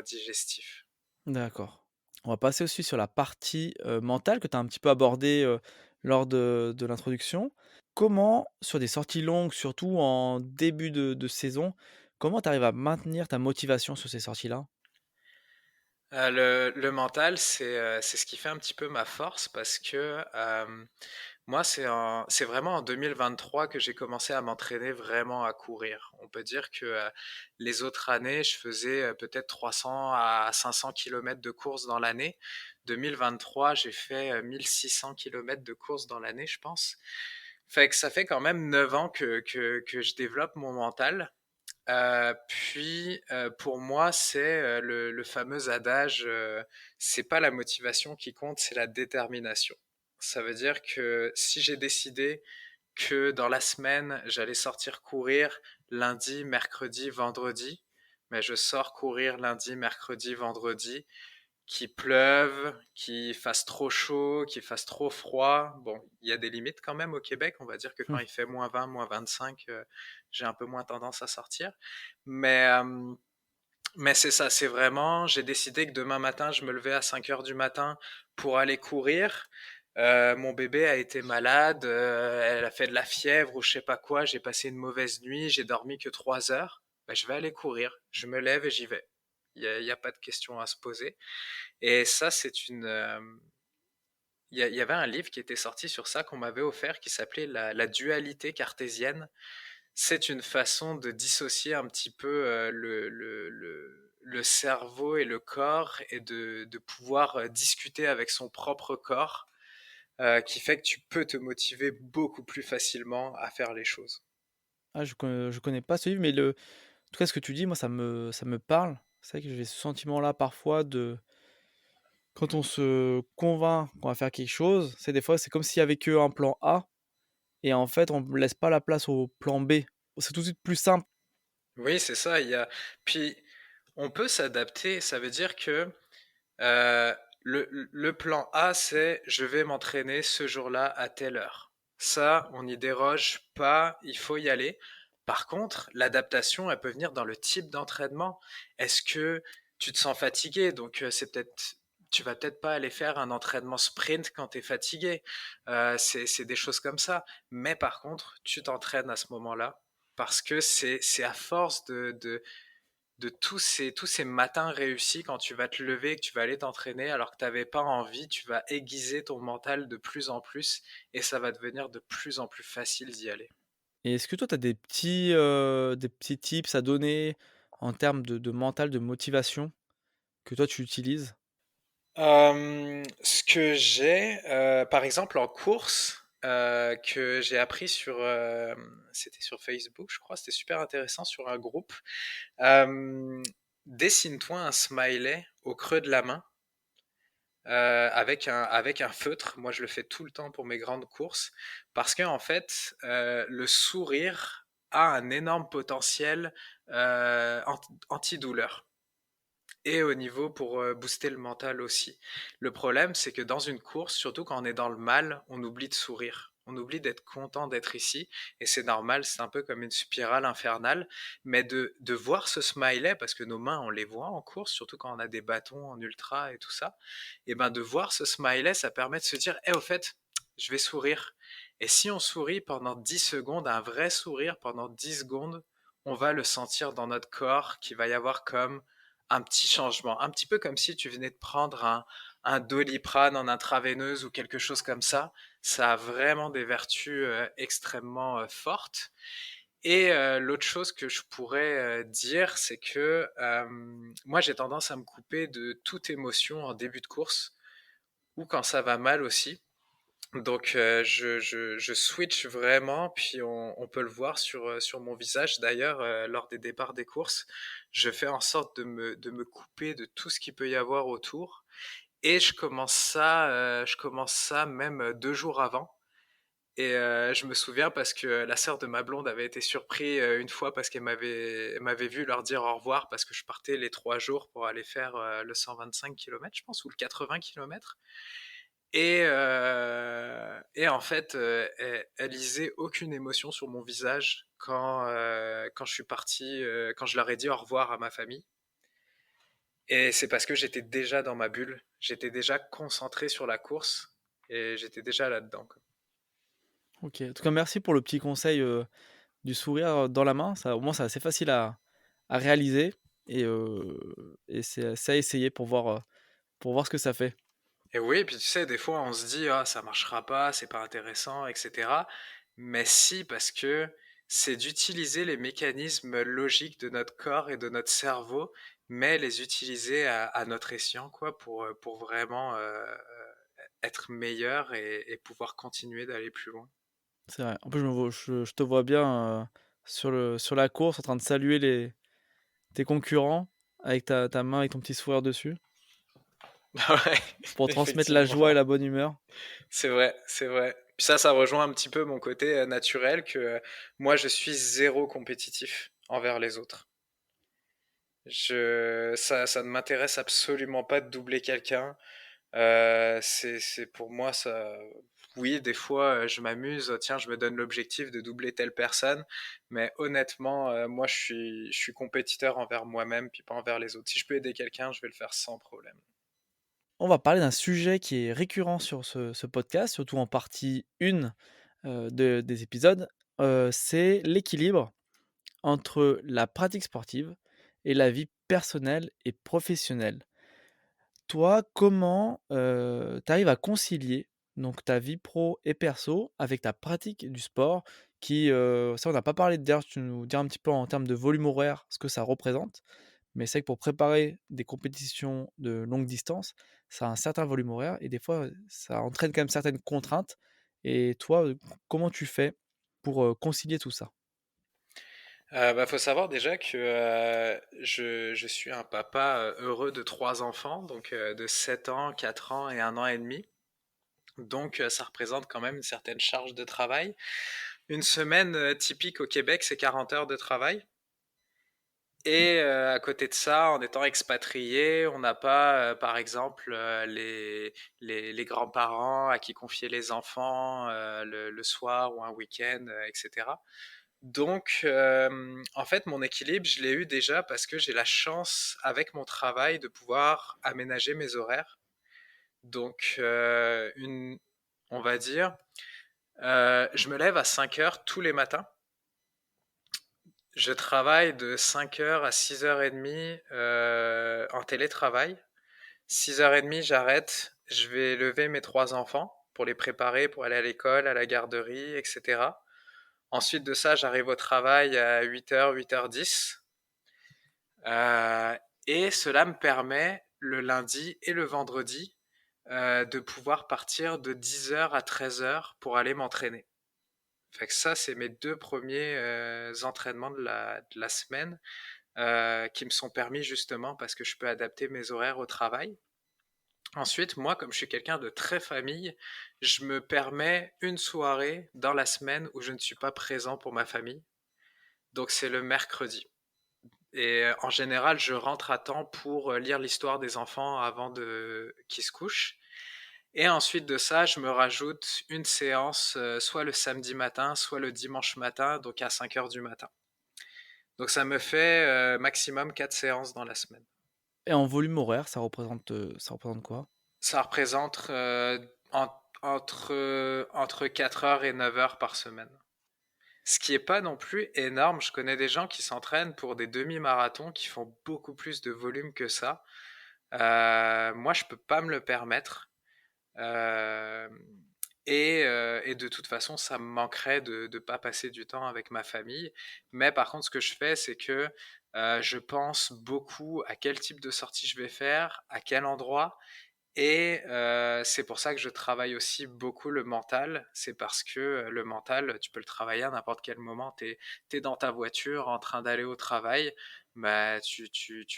[SPEAKER 1] digestifs.
[SPEAKER 2] D'accord. On va passer aussi sur la partie, mentale que tu as un petit peu abordée, lors de l'introduction. Comment, sur des sorties longues, surtout en début de saison, comment tu arrives à maintenir ta motivation sur ces sorties-là?
[SPEAKER 1] Le mental, c'est ce qui fait un petit peu ma force parce que moi, c'est vraiment en 2023 que j'ai commencé à m'entraîner vraiment à courir. On peut dire que les autres années, je faisais peut-être 300 à 500 kilomètres de course dans l'année. 2023, j'ai fait 1600 kilomètres de course dans l'année, je pense. Fait que ça fait quand même 9 ans que je développe mon mental. Pour moi, c'est le fameux adage, c'est pas la motivation qui compte, c'est la détermination. Ça veut dire que si j'ai décidé que dans la semaine, j'allais sortir courir lundi, mercredi, vendredi, mais je sors courir lundi, mercredi, vendredi, qu'il pleuve, qu'il fasse trop chaud, qu'il fasse trop froid. Bon, il y a des limites quand même au Québec. On va dire que quand
[SPEAKER 2] Mmh.
[SPEAKER 1] il fait -20, -25, j'ai un peu moins tendance à sortir. Mais, euh, mais c'est ça, c'est vraiment, j'ai décidé que demain matin, je me levais à 5 heures du matin pour aller courir. Mon bébé a été malade, elle a fait de la fièvre ou je sais pas quoi, j'ai passé une mauvaise nuit, j'ai dormi que 3 heures. Ben, je vais aller courir, je me lève et j'y vais. Il y a pas de question à se poser. Et ça, il y avait un livre qui était sorti sur ça qu'on m'avait offert qui s'appelait la dualité cartésienne. C'est une façon de dissocier un petit peu le cerveau et le corps et de pouvoir discuter avec son propre corps, qui fait que tu peux te motiver beaucoup plus facilement à faire les choses.
[SPEAKER 2] Ah, je connais pas ce livre, mais en tout cas, ce que tu dis, moi, ça me parle. C'est vrai que j'ai ce sentiment-là parfois de quand on se convainc qu'on va faire quelque chose, c'est des fois, c'est comme s'il y avait qu'un plan A et en fait, on ne laisse pas la place au plan B. C'est tout de suite plus simple.
[SPEAKER 1] Oui, c'est ça. Puis on peut s'adapter. Ça veut dire que Euh, le plan A, c'est je vais m'entraîner ce jour-là à telle heure. Ça, on n'y déroge pas, il faut y aller. Par contre, l'adaptation, elle peut venir dans le type d'entraînement. Est-ce que tu te sens fatigué? Donc, tu vas peut-être pas aller faire un entraînement sprint quand tu es fatigué. C'est des choses comme ça. Mais par contre, tu t'entraînes à ce moment-là parce que c'est à force de tous ces matins réussis quand tu vas te lever, que tu vas aller t'entraîner alors que tu n'avais pas envie, tu vas aiguiser ton mental de plus en plus et ça va devenir de plus en plus facile d'y aller.
[SPEAKER 2] Et est-ce que toi, tu as des petits tips à donner en termes de mental, de motivation que toi tu utilises?
[SPEAKER 1] Ce que j'ai, par exemple en course, que j'ai appris c'était sur Facebook, je crois, c'était super intéressant sur un groupe. Euh, Dessine-toi un smiley au creux de la main avec un feutre. Moi, je le fais tout le temps pour mes grandes courses parce qu'en fait, le sourire a un énorme potentiel antidouleur et au niveau pour booster le mental aussi. Le problème, c'est que dans une course, surtout quand on est dans le mal, on oublie de sourire. On oublie d'être content d'être ici, et c'est normal, c'est un peu comme une spirale infernale, mais de voir ce smiley, parce que nos mains, on les voit en course, surtout quand on a des bâtons en ultra et tout ça, et ben de voir ce smiley, ça permet de se dire, au fait, je vais sourire. Et si on sourit pendant 10 secondes, un vrai sourire pendant 10 secondes, on va le sentir dans notre corps, qu'il va y avoir comme un petit changement, un petit peu comme si tu venais de prendre un Doliprane en intraveineuse ou quelque chose comme ça. Ça a vraiment des vertus extrêmement fortes. Et l'autre chose que je pourrais dire, c'est que moi j'ai tendance à me couper de toute émotion en début de course ou quand ça va mal aussi. Donc je switch vraiment, puis on peut le voir sur mon visage d'ailleurs, lors des départs des courses. Je fais en sorte de me couper de tout ce qu'il peut y avoir autour et je commence ça même, 2 jours avant. Et je me souviens parce que la sœur de ma blonde avait été surpris, une fois parce qu'elle m'avait vu leur dire au revoir parce que je partais les 3 jours pour aller faire, le 125 kilomètres, je pense, ou le 80 kilomètres. Et en fait, elle lisait aucune émotion sur mon visage quand je suis parti, quand je leur ai dit au revoir à ma famille. Et c'est parce que j'étais déjà dans ma bulle, j'étais déjà concentré sur la course et j'étais déjà là-dedans, quoi.
[SPEAKER 2] OK. En tout cas, merci pour le petit conseil, du sourire dans la main. Ça, au moins, c'est assez facile à réaliser et c'est à essayer pour voir ce que ça fait.
[SPEAKER 1] Et oui, puis tu sais, des fois, on se dit: «Ah, ça marchera pas, c'est pas intéressant» et cetera. Mais si, parce que c'est d'utiliser les mécanismes logiques de notre corps et de notre cerveau, mais les utiliser à notre escient, quoi, pour vraiment, être meilleur et pouvoir continuer d'aller plus loin.
[SPEAKER 2] C'est vrai. En plus, je te vois bien, sur la course en train de saluer tes concurrents avec ta main avec ton petit sourire dessus
[SPEAKER 1] Ouais,
[SPEAKER 2] pour transmettre la joie et
[SPEAKER 1] effectivement.
[SPEAKER 2] la bonne humeur.
[SPEAKER 1] C'est vrai, c'est vrai. Puis ça rejoint un petit peu mon côté, naturel que, moi, je suis zéro compétitif envers les autres. Ça ne m'intéresse absolument pas de doubler quelqu'un. C'est pour moi ça. Oui, des fois, je m'amuse. Tiens, je me donne l'objectif de doubler telle personne, mais honnêtement, moi, je suis compétiteur envers moi-même, puis pas envers les autres. Si je peux aider quelqu'un, je vais le faire sans problème.
[SPEAKER 2] On va parler d'un sujet qui est récurrent sur ce podcast, surtout en partie 1, des épisodes, c'est l'équilibre entre la pratique sportive et la vie personnelle et professionnelle. Toi, comment, tu arrives à concilier donc ta vie pro et perso avec ta pratique du sport qui, ça on n'a pas parlé, d'ailleurs tu nous diras un petit peu en termes de volume horaire ce que ça représente, mais c'est vrai que pour préparer des compétitions de longue distance, ça a un certain volume horaire et des fois, ça entraîne quand même certaines contraintes et toi, comment tu fais pour, concilier tout ça?
[SPEAKER 1] Bah, faut savoir déjà que, je suis un papa, heureux de 3 enfants, donc de 7 ans, 4 ans et 1 an et demi. Donc ça représente quand même une certaine charge de travail. Une semaine, typique au Québec, c'est 40 heures de travail. Et à côté de ça, en étant expatrié, on n'a pas, par exemple, les grands-parents à qui confier les enfants, le soir ou un week-end, et cetera. Donc en fait, mon équilibre, je l'ai eu déjà parce que j'ai la chance, avec mon travail, de pouvoir aménager mes horaires. Donc on va dire, je me lève à 5 heures tous les matins. Je travaille de 5 heures à 6h30 en télétravail. 6h30, j'arrête. Je vais lever mes 3 enfants pour les préparer pour aller à l'école, à la garderie, etc. Ensuite de ça, j'arrive au travail à 8h, 8h10. Euh, et cela me permet le lundi et le vendredi de pouvoir partir de 10h à 13h pour aller m'entraîner. Fait que ça, c'est mes 2 premiers entraînements de la semaine qui me sont permis justement parce que je peux adapter mes horaires au travail. Ensuite, moi, comme je suis quelqu'un de très famille, je me permets une soirée dans la semaine où je ne suis pas présent pour ma famille. Donc c'est le mercredi. Et en général, je rentre à temps pour lire l'histoire des enfants avant qu'ils se couchent. Et ensuite de ça, je me rajoute une séance, soit le samedi matin, soit le dimanche matin, donc à 5 heures du matin. Donc ça me fait maximum 4 séances dans la semaine.
[SPEAKER 2] Et en volume horaire, ça représente quoi?
[SPEAKER 1] Ça représente entre 4 heures et 9 heures par semaine. Ce qui est pas non plus énorme. Je connais des gens qui s'entraînent pour des demi-marathons qui font beaucoup plus de volume que ça. Moi, je peux pas me le permettre. Euh, et de toute façon, ça me manquerait de ne pas passer du temps avec ma famille. Mais par contre, ce que je fais, c'est que je pense beaucoup à quel type de sortie je vais faire, à quel endroit, Et c'est pour ça que je travaille aussi beaucoup le mental. C'est parce que le mental, tu peux le travailler à n'importe quel moment. Tu es dans ta voiture en train d'aller au travail, bah, tu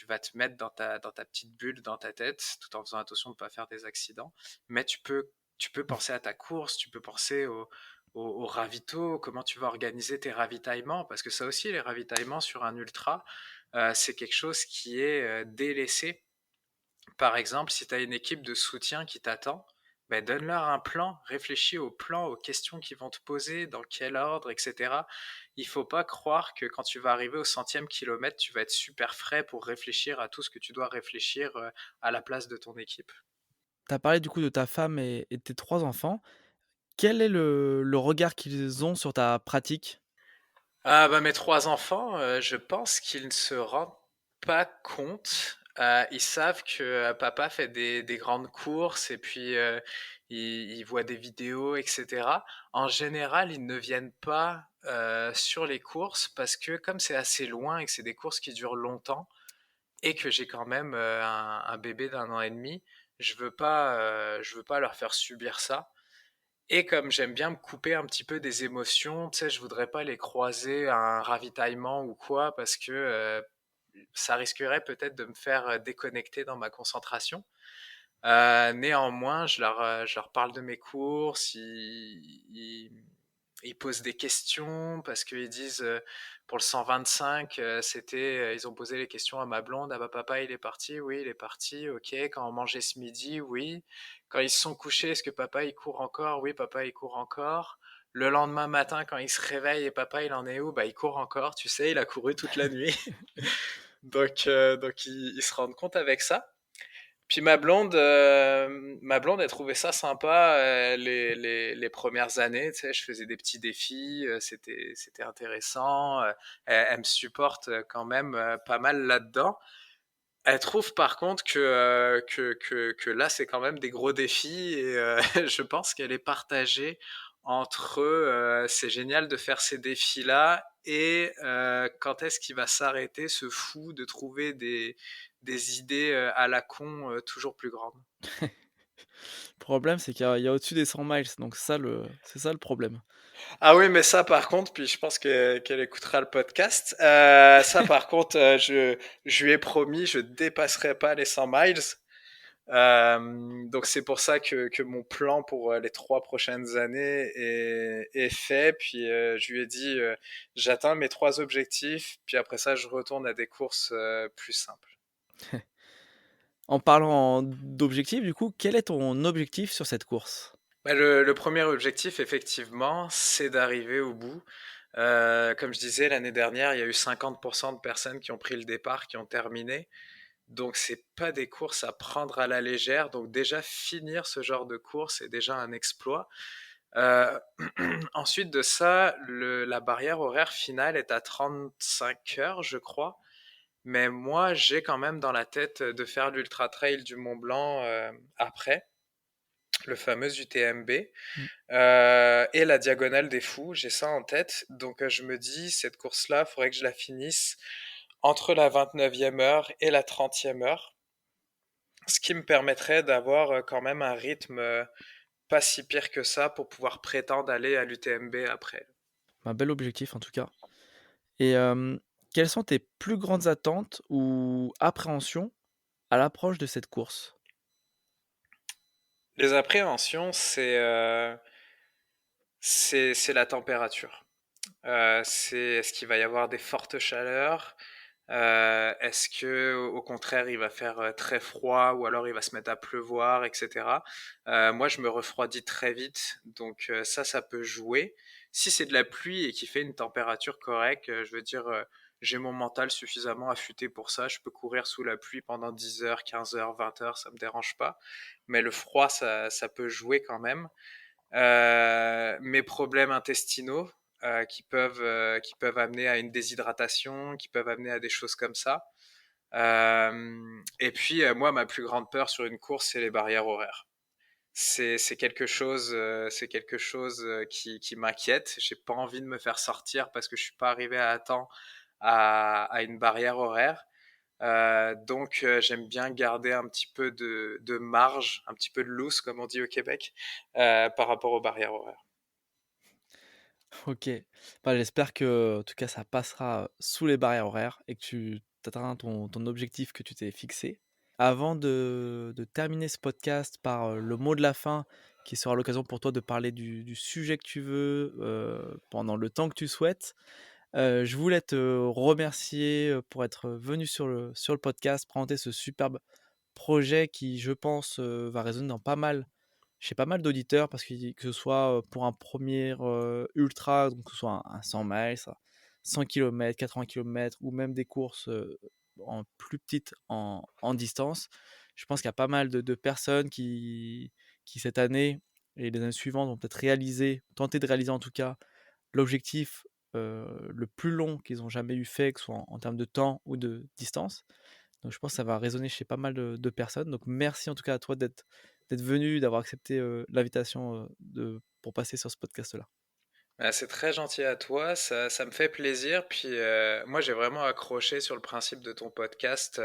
[SPEAKER 1] vas te mettre dans ta petite bulle, dans ta tête, tout en faisant attention de ne pas faire des accidents. Mais tu peux penser à ta course, tu peux penser au ravito, comment tu vas organiser tes ravitaillements. Parce que ça aussi, les ravitaillements sur un ultra, c'est quelque chose qui est délaissé. Par exemple, si tu as une équipe de soutien qui t'attend, ben donne-leur un plan, réfléchis au plan, aux questions qu'ils vont te poser, dans quel ordre, etc. Il faut pas croire que quand tu vas arriver au centième kilomètre, tu vas être super frais pour réfléchir à tout ce que tu dois réfléchir à la place de ton équipe.
[SPEAKER 2] Tu as parlé du coup de ta femme et de tes 3 enfants. Quel est le regard qu'ils ont sur ta pratique?
[SPEAKER 1] Ah bah mes trois enfants, je pense qu'ils ne se rendent pas compte. Ils savent que papa fait des grandes courses et puis ils voient des vidéos, etc. En général, ils ne viennent pas sur les courses parce que comme c'est assez loin et que c'est des courses qui durent longtemps et que j'ai quand même un bébé d'1 an et demi, je veux pas leur faire subir ça. Et comme j'aime bien me couper un petit peu des émotions, tu sais, je voudrais pas les croiser à un ravitaillement ou quoi, parce que ça risquerait peut-être de me faire déconnecter dans ma concentration. Néanmoins, je leur parle de mes courses, ils posent des questions parce qu'ils disent pour le 125, ils ont posé les questions à ma blonde, ah bah papa il est parti, oui il est parti, ok, quand on mangeait ce midi, oui, quand ils se sont couchés, est-ce que papa il court encore, oui papa il court encore, le lendemain matin quand il se réveille et papa il en est où, bah il court encore, tu sais, il a couru toute la nuit, donc ils se rendent compte avec ça. Puis ma blonde, elle trouvait ça sympa les premières années. Tu sais, je faisais des petits défis, c'était intéressant. Elle me supporte quand même pas mal là-dedans. Elle trouve par contre que là, c'est quand même des gros défis et je pense qu'elle est partagée entre c'est génial de faire ces défis-là et quand est-ce qu'il va s'arrêter ce fou de trouver des idées à la con toujours plus grandes.
[SPEAKER 2] Le problème, c'est qu'il y a au-dessus des 100 miles, donc c'est ça le problème.
[SPEAKER 1] Ah oui, mais ça par contre, puis je pense qu'elle écoutera le podcast. Ça par contre, je lui ai promis, je dépasserai pas les 100 miles. Donc c'est pour ça que mon plan pour les 3 prochaines années est fait. Puis je lui ai dit, j'atteins mes 3 objectifs, puis après ça, je retourne à des courses plus simples.
[SPEAKER 2] En parlant d'objectifs, du coup, quel est ton objectif sur cette course?
[SPEAKER 1] Bah, le premier objectif, effectivement, c'est d'arriver au bout. Comme je disais, l'année dernière, il y a eu 50% de personnes qui ont pris le départ, qui ont terminé. Donc c'est pas des courses à prendre à la légère. Donc déjà finir ce genre de course est déjà un exploit. Euh, Ensuite de ça, la barrière horaire finale est à 35 heures, je crois. Mais moi, j'ai quand même dans la tête de faire l'Ultra Trail du Mont Blanc après, le fameux UTMB,
[SPEAKER 2] Mmh.
[SPEAKER 1] et la Diagonale des Fous. J'ai ça en tête. Donc je me dis, cette course-là, il faudrait que je la finisse entre la 29e heure et la 30e heure. Ce qui me permettrait d'avoir quand même un rythme pas si pire que ça pour pouvoir prétendre aller à l'UTMB après.
[SPEAKER 2] Un bel objectif en tout cas. Et quelles sont tes plus grandes attentes ou appréhensions à l'approche de cette course?
[SPEAKER 1] Les appréhensions, c'est la température. C'est est-ce qu'il va y avoir des fortes chaleurs? Est-ce que au contraire il va faire très froid ou alors il va se mettre à pleuvoir, etc. Moi je me refroidis très vite, donc ça peut jouer. Si c'est de la pluie et qu'il fait une température correcte, je veux dire, j'ai mon mental suffisamment affûté pour ça. Je peux courir sous la pluie pendant 10 heures, 15 heures, 20 heures, ça me dérange pas. Mais le froid, ça peut jouer quand même. Mes problèmes intestinaux qui peuvent amener à une déshydratation, qui peuvent amener à des choses comme ça. Et puis moi, ma plus grande peur sur une course, c'est les barrières horaires. C'est quelque chose qui m'inquiète. J'ai pas envie de me faire sortir parce que je suis pas arrivé à temps à une barrière horaire. Donc j'aime bien garder un petit peu de marge, un petit peu de loose, comme on dit au Québec, par rapport aux barrières horaires.
[SPEAKER 2] OK. Bah, j'espère que, en tout cas, ça passera sous les barrières horaires et que tu atteindras ton objectif que tu t'es fixé. Avant de terminer ce podcast par, le mot de la fin qui sera l'occasion pour toi de parler du sujet que tu veux, pendant le temps que tu souhaites, je voulais te remercier, pour être venu sur le podcast, présenter ce superbe projet qui, je pense, va résonner dans pas mal chez pas mal d'auditeurs parce que ce soit, pour un premier ultra, donc que ce soit un 100 miles, un 100 km, 80 km ou même des courses, en plus petites en distance. Je pense qu'il y a pas mal de personnes qui cette année et les années suivantes vont peut-être tenter de réaliser en tout cas l'objectif, le plus long qu'ils ont jamais eu fait, que ce soit en termes de temps ou de distance. Donc je pense que ça va résonner chez pas mal de personnes. Donc merci en tout cas à toi d'être venu, d'avoir accepté, l'invitation, pour passer sur ce podcast-là.
[SPEAKER 1] Bah, c'est très gentil à toi, ça me fait plaisir. Puis moi, j'ai vraiment accroché sur le principe de ton podcast,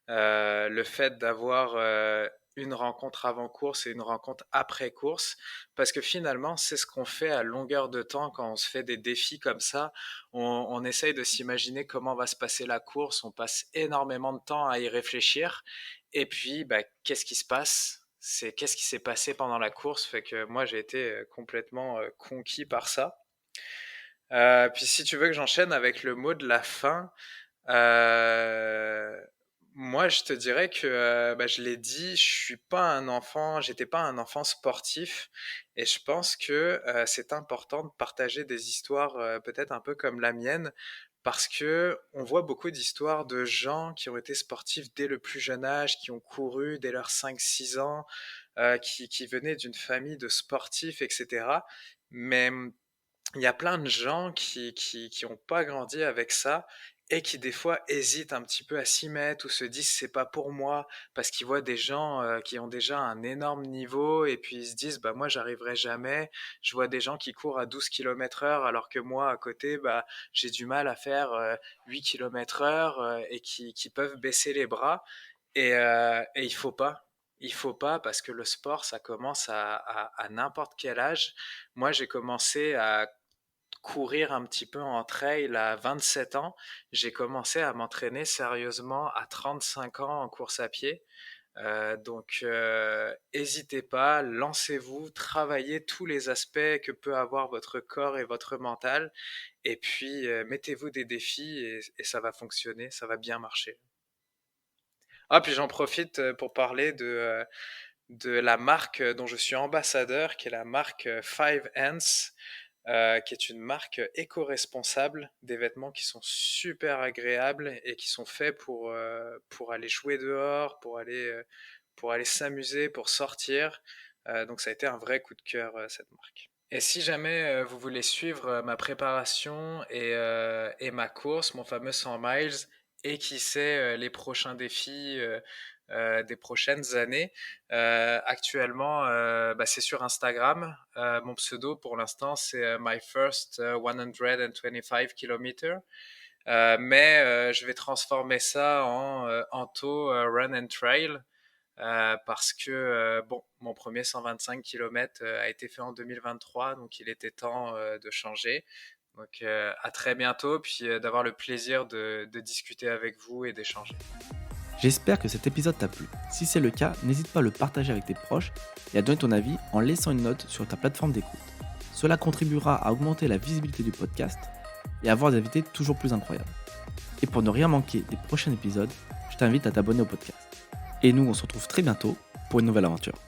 [SPEAKER 1] le fait d'avoir une rencontre avant course et une rencontre après course, parce que finalement, c'est ce qu'on fait à longueur de temps quand on se fait des défis comme ça. On essaye de s'imaginer comment va se passer la course, on passe énormément de temps à y réfléchir, et puis bah, qu'est-ce qui se passe? C'est qu'est-ce qui s'est passé pendant la course, fait que moi j'ai été complètement conquis par ça. Puis si tu veux que j'enchaîne avec le mot de la fin, euh, moi je te dirais que bah, je l'ai dit, j'étais pas un enfant sportif, et je pense que c'est important de partager des histoires peut-être un peu comme la mienne, parce que on voit beaucoup d'histoires de gens qui ont été sportifs dès le plus jeune âge, qui ont couru dès leurs 5 6 ans, qui venaient d'une famille de sportifs, etc. Mais il y a plein de gens qui ont pas grandi avec ça et qui des fois hésitent un petit peu à s'y mettre ou se disent c'est pas pour moi parce qu'ils voient des gens qui ont déjà un énorme niveau et puis ils se disent bah moi j'arriverai jamais. Je vois des gens qui courent à 12 km heure alors que moi à côté bah j'ai du mal à faire 8 km heure et qui peuvent baisser les bras et il faut pas. Il faut pas parce que le sport, ça commence à n'importe quel âge. Moi, j'ai commencé à courir un petit peu en trail à 27 ans. J'ai commencé à m'entraîner sérieusement à 35 ans en course à pied. Donc, hésitez pas, lancez-vous, travaillez tous les aspects que peut avoir votre corps et votre mental, et puis mettez-vous des défis et ça va fonctionner, ça va bien marcher. Ah, puis j'en profite pour parler de la marque dont je suis ambassadeur, qui est la marque Five Ants, qui est une marque éco-responsable, des vêtements qui sont super agréables et qui sont faits pour aller jouer dehors, pour aller s'amuser, pour sortir. Donc ça a été un vrai coup de cœur, cette marque. Et si jamais vous voulez suivre ma préparation et ma course, mon fameux 100 miles, et qui sait les prochains défis des prochaines années, actuellement bah, c'est sur Instagram. Mon pseudo pour l'instant c'est My First 125 km. Mais je vais transformer ça en Anto Run and Trail parce que bon, mon premier 125 km a été fait en 2023, donc il était temps de changer. Donc à très bientôt, puis d'avoir le plaisir de discuter avec vous et d'échanger.
[SPEAKER 2] J'espère que cet épisode t'a plu. Si c'est le cas, n'hésite pas à le partager avec tes proches et à donner ton avis en laissant une note sur ta plateforme d'écoute. Cela contribuera à augmenter la visibilité du podcast et à avoir des invités toujours plus incroyables. Et pour ne rien manquer des prochains épisodes, je t'invite à t'abonner au podcast. Et nous, on se retrouve très bientôt pour une nouvelle aventure.